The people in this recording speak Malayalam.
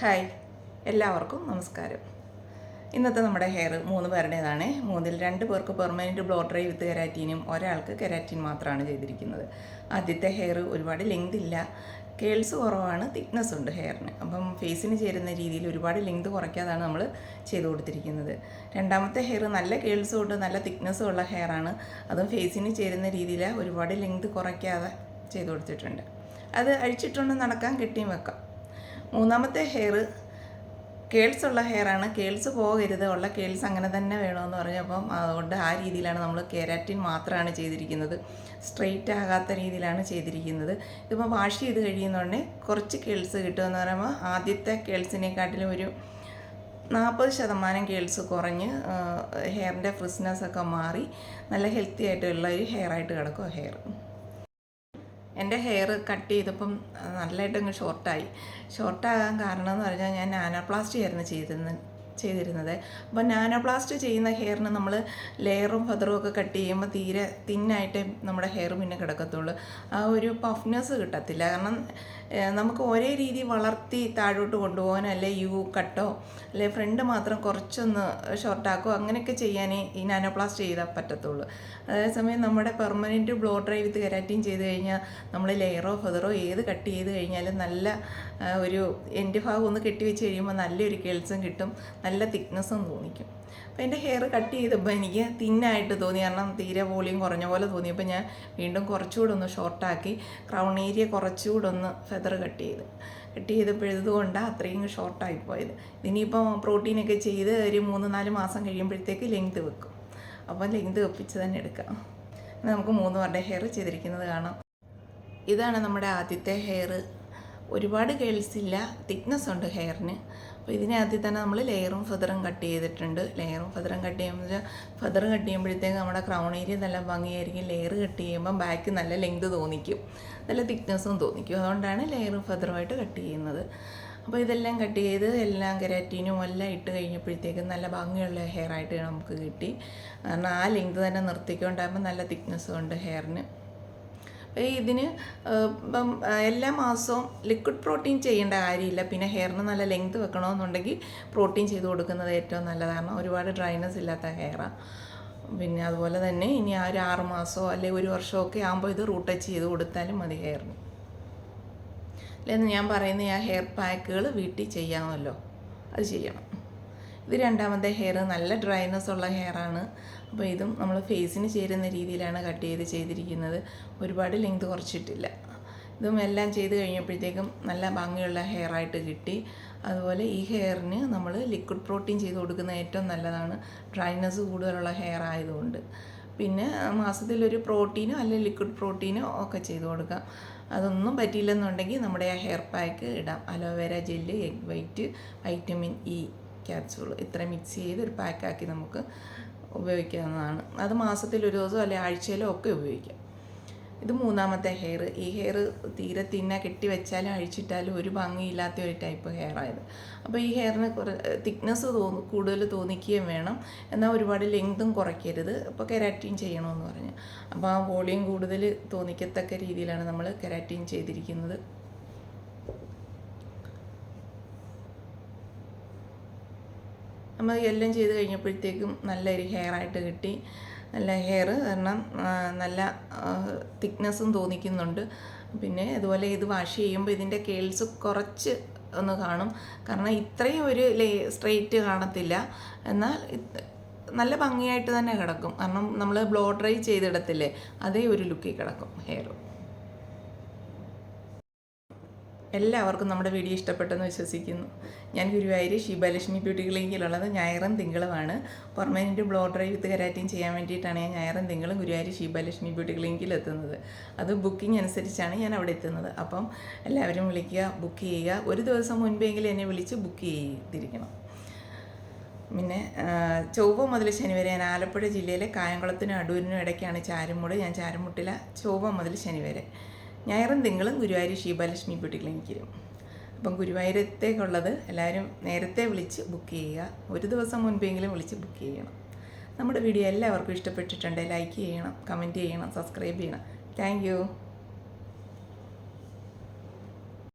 ഹായ്, എല്ലാവർക്കും നമസ്കാരം. ഇന്നത്തെ നമ്മുടെ ഹെയർ 3 പേരുടേതാണ്. 3-ൽ 2 പേർക്ക് പെർമനൻറ്റ് ബ്ലോ ഡ്രൈ വിത്ത് കെരാറ്റീനും, ഒരാൾക്ക് കെരാറ്റീൻ മാത്രമാണ് ചെയ്തിരിക്കുന്നത്. ആദ്യത്തെ ഹെയർ ഒരുപാട് ലെങ്ത് ഇല്ല, കേൾസ് കുറവാണ്, തിക്നെസ് ഉണ്ട് ഹെയറിന്. അപ്പം ഫേസിന് ചേരുന്ന രീതിയിൽ ഒരുപാട് ലെങ്ത് കുറയ്ക്കാതാണ് നമ്മൾ ചെയ്ത് കൊടുത്തിരിക്കുന്നത്. രണ്ടാമത്തെ ഹെയർ നല്ല കേൾസും ഉണ്ട്, നല്ല തിക്നെസ്സും ഉള്ള ഹെയറാണ്. അതും ഫേസിന് ചേരുന്ന രീതിയിൽ ഒരുപാട് ലെങ്ത് കുറയ്ക്കാതെ ചെയ്ത് കൊടുത്തിട്ടുണ്ട്. അത് അഴിച്ചിട്ടുകൊണ്ട് നടക്കാൻ, കെട്ടിയും വെക്കാം. മൂന്നാമത്തെ ഹെയർ കേൾസ് ഉള്ള ഹെയറാണ്. കേൾസ് പോകരുത്, ഉള്ള കേൾസ് അങ്ങനെ തന്നെ വേണമെന്ന് പറഞ്ഞപ്പം അതുകൊണ്ട് ആ രീതിയിലാണ് നമ്മൾ കെരാറ്റിൻ മാത്രമാണ് ചെയ്തിരിക്കുന്നത്. സ്ട്രെയിറ്റ് ആകാത്ത രീതിയിലാണ് ചെയ്തിരിക്കുന്നത്. ഇതിപ്പോൾ വാഷ് ചെയ്ത് കഴിയുന്നതുകൊണ്ട് കുറച്ച് കേൾസ് കിട്ടുമെന്ന് പറയുമ്പോൾ ആദ്യത്തെ കേൾസിനെക്കാട്ടിലും ഒരു 40% കേൾസ് കുറഞ്ഞ് ഹെയറിൻ്റെ ഫ്രിസ്നെസ്സൊക്കെ മാറി നല്ല ഹെൽത്തി ആയിട്ടുള്ള ഒരു ഹെയറായിട്ട് കിടക്കും ഹെയർ. എൻ്റെ ഹെയർ കട്ട് ചെയ്തപ്പം നല്ലതായിട്ടങ്ങ് ഷോർട്ടാകാൻ കാരണം എന്ന് പറഞ്ഞാൽ ഞാൻ നാനോപ്ലാസ്റ്റി ആയിരുന്നു ചെയ്തിരുന്നത്. അപ്പോൾ നാനോപ്ലാസ്റ്റ് ചെയ്യുന്ന ഹെയറിന് നമ്മൾ ലെയറും ഫെദറും ഒക്കെ കട്ട് ചെയ്യുമ്പോൾ തീരെ തിന്നായിട്ടേ നമ്മുടെ ഹെയർ പിന്നെ കിടക്കത്തുള്ളൂ. ആ ഒരു പഫ്നെസ് കിട്ടത്തില്ല. കാരണം നമുക്ക് ഒരേ രീതി വളർത്തി താഴോട്ട് കൊണ്ടുപോകാൻ, അല്ലെ യു കട്ടോ അല്ലെ ഫ്രണ്ട് മാത്രം കുറച്ചൊന്ന് ഷോർട്ടാക്കോ അങ്ങനെയൊക്കെ ചെയ്യാനേ ഈ നാനോപ്ലാസ്റ്റ് ചെയ്താൽ പറ്റത്തുള്ളൂ. അതേസമയം നമ്മുടെ പെർമനൻറ്റ് ബ്ലോ ഡ്രൈ വിത്ത് കെരാറ്റിൻ ചെയ്ത് കഴിഞ്ഞാൽ നമ്മൾ ലെയറോ ഫെദറോ ഏത് കട്ട് ചെയ്ത് കഴിഞ്ഞാലും നല്ല ഒരു എൻഡ് ഭാഗം ഒന്ന് കെട്ടി വെച്ച് കഴിയുമ്പോൾ നല്ലൊരു കേൾസും കിട്ടും, നല്ല തിക്നെസ്സും തോന്നിക്കും. അപ്പോൾ എൻ്റെ ഹെയർ കട്ട് ചെയ്തപ്പോൾ എനിക്ക് തിന്നായിട്ട് തോന്നി. കാരണം തീരെ വോളിയം കുറഞ്ഞ പോലെ തോന്നിയപ്പോൾ ഞാൻ വീണ്ടും കുറച്ചുകൂടെ ഒന്ന് ഷോർട്ടാക്കി ക്രൗൺ ഏരിയ കുറച്ചുകൂടെ ഒന്ന് ഫെദർ കട്ട് ചെയ്തപ്പോഴതുകൊണ്ടാണ് അത്രയും ഷോർട്ടായിപ്പോയത്. ഇനിയിപ്പോൾ പ്രോട്ടീനൊക്കെ ചെയ്ത് ഒരു 3-4 മാസം കഴിയുമ്പോഴത്തേക്ക് ലെങ്ത് വെക്കും. അപ്പോൾ ലെങ്ത് വെപ്പിച്ച് തന്നെ എടുക്കാം. നമുക്ക് 3 പേരുടെ ഹെയർ ചെയ്തിരിക്കുന്നത് കാണാം. ഇതാണ് നമ്മുടെ ആദ്യത്തെ ഹെയർ. ഒരുപാട് കേൾസില്ല, തിക്നെസ് ഉണ്ട് ഹെയറിന്. അപ്പോൾ ഇതിനകത്ത് തന്നെ നമ്മൾ ലെയറും ഫെദറും കട്ട് ചെയ്തിട്ടുണ്ട്. ലെയറും ഫെദറും കട്ട് ചെയ്യുമ്പോൾ ഫെദർ കട്ട് ചെയ്യുമ്പോഴത്തേക്ക് നമ്മുടെ ക്രൗൺ ഏരിയ നല്ല ഭംഗിയായിരിക്കും. ലെയർ കട്ട് ചെയ്യുമ്പോൾ ബാക്ക് നല്ല ലെങ്ത് തോന്നിക്കും, നല്ല തിക്നെസ്സും തോന്നിക്കും. അതുകൊണ്ടാണ് ലെയറും ഫെദറുമായിട്ട് കട്ട് ചെയ്യുന്നത്. അപ്പോൾ ഇതെല്ലാം കട്ട് ചെയ്ത് എല്ലാം കെരാറ്റീനും എല്ലാം ഇട്ട് കഴിഞ്ഞപ്പോഴത്തേക്കും നല്ല ഭംഗിയുള്ള ഹെയറായിട്ട് നമുക്ക് കിട്ടി. കാരണം ആ ലെങ്ത് തന്നെ നിർത്തിക്കൊണ്ടാകുമ്പോൾ നല്ല തിക്നെസ്സും ഉണ്ട് ഹെയറിന്. ഇതിന് ഇപ്പം എല്ലാ മാസവും ലിക്വിഡ് പ്രോട്ടീൻ ചെയ്യേണ്ട കാര്യമില്ല. പിന്നെ ഹെയറിന് നല്ല ലെങ്ത് വെക്കണമെന്നുണ്ടെങ്കിൽ പ്രോട്ടീൻ ചെയ്ത് കൊടുക്കുന്നത് ഏറ്റവും നല്ലതാണ്. ഒരുപാട് ഡ്രൈനെസ് ഇല്ലാത്ത ഹെയറാണ്. പിന്നെ അതുപോലെ തന്നെ ഇനി ആ ഒരു 6 മാസമോ അല്ലെങ്കിൽ 1 വർഷമൊക്കെ ആകുമ്പോൾ ഇത് റൂട്ട് ടച്ച് ചെയ്ത് കൊടുത്താലും മതി ഹെയറിന്. അല്ലെന്ന് ഞാൻ പറയുന്ന ആ ഹെയർ പാക്കുകൾ വീട്ടിൽ ചെയ്യാമല്ലോ, അത് ചെയ്യണം. ഇത് രണ്ടാമത്തെ ഹെയർ നല്ല ഡ്രൈനെസ് ഉള്ള ഹെയറാണ്. അപ്പോൾ ഇതും നമ്മൾ ഫേസിന് ചേരുന്ന രീതിയിലാണ് കട്ട് ചെയ്തിരിക്കുന്നത്. ഒരുപാട് ലെങ്ത് കുറച്ചിട്ടില്ല. ഇതും എല്ലാം ചെയ്ത് കഴിഞ്ഞപ്പോഴത്തേക്കും നല്ല ഭംഗിയുള്ള ഹെയറായിട്ട് കിട്ടി. അതുപോലെ ഈ ഹെയറിന് നമ്മൾ ലിക്വിഡ് പ്രോട്ടീൻ ചെയ്ത് കൊടുക്കുന്നത് ഏറ്റവും നല്ലതാണ്, ഡ്രൈനെസ് കൂടുതലുള്ള ഹെയർ ആയതുകൊണ്ട്. പിന്നെ മാസത്തിലൊരു പ്രോട്ടീനോ അല്ലെങ്കിൽ ലിക്വിഡ് പ്രോട്ടീനോ ഒക്കെ ചെയ്ത് കൊടുക്കാം. അതൊന്നും പറ്റിയില്ലെന്നുണ്ടെങ്കിൽ നമ്മുടെ ആ ഹെയർ പാക്ക് ഇടാം. Aloe vera gel, egg white, vitamin E capsule ഇത്ര മിക്സ് ചെയ്ത് ഒരു പാക്കാക്കി നമുക്ക് ഉപയോഗിക്കാവുന്നതാണ്. അത് മാസത്തിലൊരു ദിവസം അല്ലെങ്കിൽ ആഴ്ചയിലോ ഒക്കെ ഉപയോഗിക്കാം. ഇത് മൂന്നാമത്തെ ഹെയർ. ഈ ഹെയർ തീരെ കെട്ടി വെച്ചാലും അഴിച്ചിട്ടാലും ഒരു ഭംഗിയില്ലാത്ത ഒരു ടൈപ്പ് ഹെയറായത്. അപ്പോൾ ഈ ഹെയറിന് തിക്നെസ് കൂടുതൽ തോന്നിക്കുകയും വേണം, എന്നാൽ ഒരുപാട് ലെങ്തും കുറയ്ക്കരുത്. അപ്പോൾ കെരാറ്റിൻ ചെയ്യണമെന്ന് പറഞ്ഞു. അപ്പോൾ ആ വോളിയം കൂടുതൽ തോന്നിക്കത്തക്ക രീതിയിലാണ് നമ്മൾ കെരാറ്റിൻ ചെയ്തിരിക്കുന്നത്. നമ്മൾ എല്ലാം ചെയ്ത് കഴിഞ്ഞപ്പോഴത്തേക്കും നല്ലൊരു ഹെയറായിട്ട് കിട്ടി. നല്ല ഹെയർ കാരണം നല്ല തിക്നെസ്സും തോന്നിക്കുന്നുണ്ട്. പിന്നെ അതുപോലെ ഇത് വാഷ് ചെയ്യുമ്പോൾ ഇതിൻ്റെ കേൾസ് കുറച്ച് ഒന്ന് കാണും. കാരണം ഇത്രയും ഒരു സ്ട്രെയിറ്റ് കാണത്തില്ല, എന്നാൽ നല്ല ഭംഗിയായിട്ട് തന്നെ കിടക്കും. കാരണം നമ്മൾ ബ്ലോ ഡ്രൈ ചെയ്തിടത്തില്ലേ, അതേ ഒരു ലുക്കിൽ കിടക്കും ഹെയർ. എല്ലാവർക്കും നമ്മുടെ വീഡിയോ ഇഷ്ടപ്പെട്ടെന്ന് വിശ്വസിക്കുന്നു. ഞാൻ ഗുരുവായൂർ ശിവലക്ഷ്മി ബ്യൂട്ടി ക്ലിനിക്കിലുള്ളത് ഞായറും തിങ്കളുമാണ്. പെർമനൻറ്റ് ബ്ലോ ഡ്രൈ വിത്ത് കെരാറ്റിൻ ചെയ്യാൻ വേണ്ടിയിട്ടാണ് ഞാൻ ഞായറും തിങ്കളും ഗുരുവായൂർ ശിവലക്ഷ്മി ബ്യൂട്ടി ക്ലിനിക്കിൽ എത്തുന്നത്. അത് ബുക്കിംഗ് അനുസരിച്ചാണ് ഞാൻ അവിടെ എത്തുന്നത്. അപ്പം എല്ലാവരും വിളിക്കുക, ബുക്ക് ചെയ്യുക. ഒരു ദിവസം മുൻപെങ്കിലും എന്നെ വിളിച്ച് ബുക്ക് ചെയ്തിരിക്കണം. പിന്നെ ചൊവ്വ മുതൽ ശനി വരെ ഞാൻ ആലപ്പുഴ ജില്ലയിലെ കായംകുളത്തിനും അടൂരിനും ഇടയ്ക്കാണ് ചാരുമൂട്. ഞാൻ ചാരുമുട്ടില ചൊവ്വ മുതൽ ശനി വരെ. ഞായറും തിങ്കളും ഗുരുവായൂർ ശിവലക്ഷ്മി ബ്യൂട്ടി ക്ലിനിക്കിലും. അപ്പം ഗുരുവായൂരത്തേക്കുള്ളത് എല്ലാവരും നേരത്തെ വിളിച്ച് ബുക്ക് ചെയ്യുക. ഒരു ദിവസം മുൻപെങ്കിലും വിളിച്ച് ബുക്ക് ചെയ്യണം. നമ്മുടെ വീഡിയോ എല്ലാവർക്കും ഇഷ്ടപ്പെട്ടിട്ടുണ്ടെങ്കിൽ ലൈക്ക് ചെയ്യണം, കമൻറ്റ് ചെയ്യണം, സബ്സ്ക്രൈബ് ചെയ്യണം. Thank you.